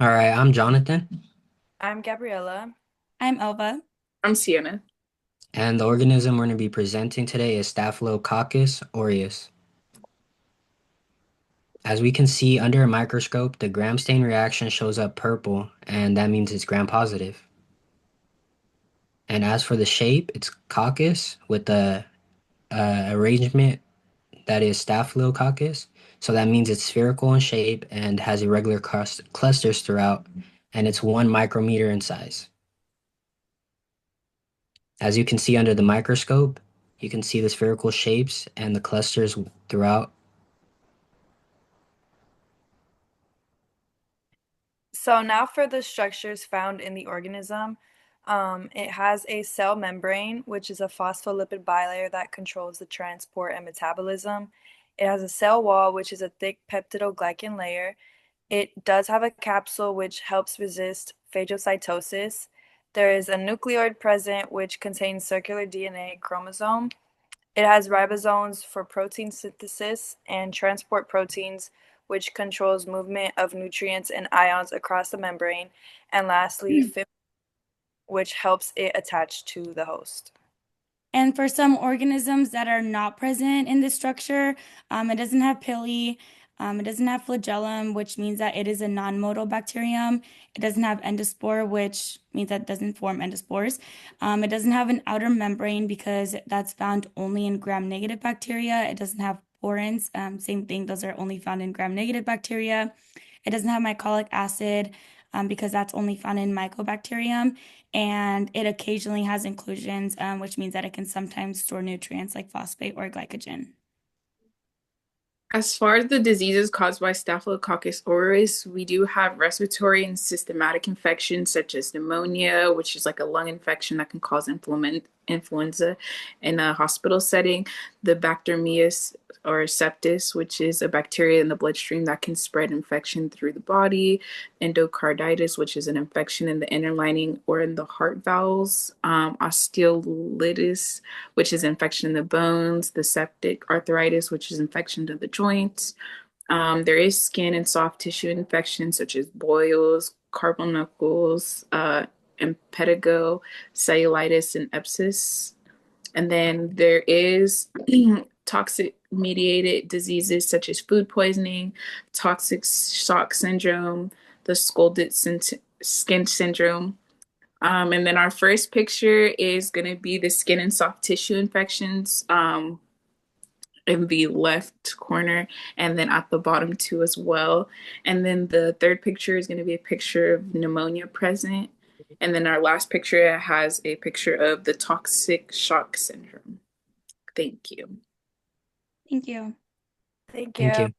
All right, I'm Jonathan, I'm Gabriella. I'm Elva. I'm Sienna. and the organism we're going to be presenting today is Staphylococcus aureus. As we can see under a microscope, the gram stain reaction shows up purple, and that means it's gram positive. And as for the shape, it's coccus with the arrangement that is Staphylococcus. So that means it's spherical in shape and has irregular clusters throughout, and it's 1 micrometer in size. As you can see under the microscope, you can see the spherical shapes and the clusters throughout. So now for the structures found in the organism. It has a cell membrane, which is a phospholipid bilayer that controls the transport and metabolism. It has a cell wall, which is a thick peptidoglycan layer. It does have a capsule, which helps resist phagocytosis. There is a nucleoid present, which contains circular DNA chromosome. It has ribosomes for protein synthesis and transport proteins, which controls movement of nutrients and ions across the membrane. And lastly, which helps it attach to the host. And for some organisms that are not present in this structure, it doesn't have pili, it doesn't have flagellum, which means that it is a non-motile bacterium. It doesn't have endospore, which means that it doesn't form endospores. It doesn't have an outer membrane because that's found only in gram-negative bacteria. It doesn't have porins, same thing, those are only found in gram-negative bacteria. It doesn't have mycolic acid because that's only found in Mycobacterium. And it occasionally has inclusions, which means that it can sometimes store nutrients like phosphate or glycogen. As far as the diseases caused by Staphylococcus aureus, we do have respiratory and systematic infections such as pneumonia, which is like a lung infection that can cause influenza in a hospital setting, the Bacteremia or sepsis, which is a bacteria in the bloodstream that can spread infection through the body, endocarditis, which is an infection in the inner lining or in the heart valves, osteolytis, which is infection in the bones, the septic arthritis, which is infection to the joints. There is skin and soft tissue infections such as boils, carbonucles, impetigo, cellulitis, and sepsis. And then there is toxic mediated diseases such as food poisoning, toxic shock syndrome, the scalded skin syndrome. And then our first picture is going to be the skin and soft tissue infections in the left corner, and then at the bottom too as well. And then the third picture is going to be a picture of pneumonia present. And then our last picture has a picture of the toxic shock syndrome. Thank you. Thank you. Thank Thank you. you.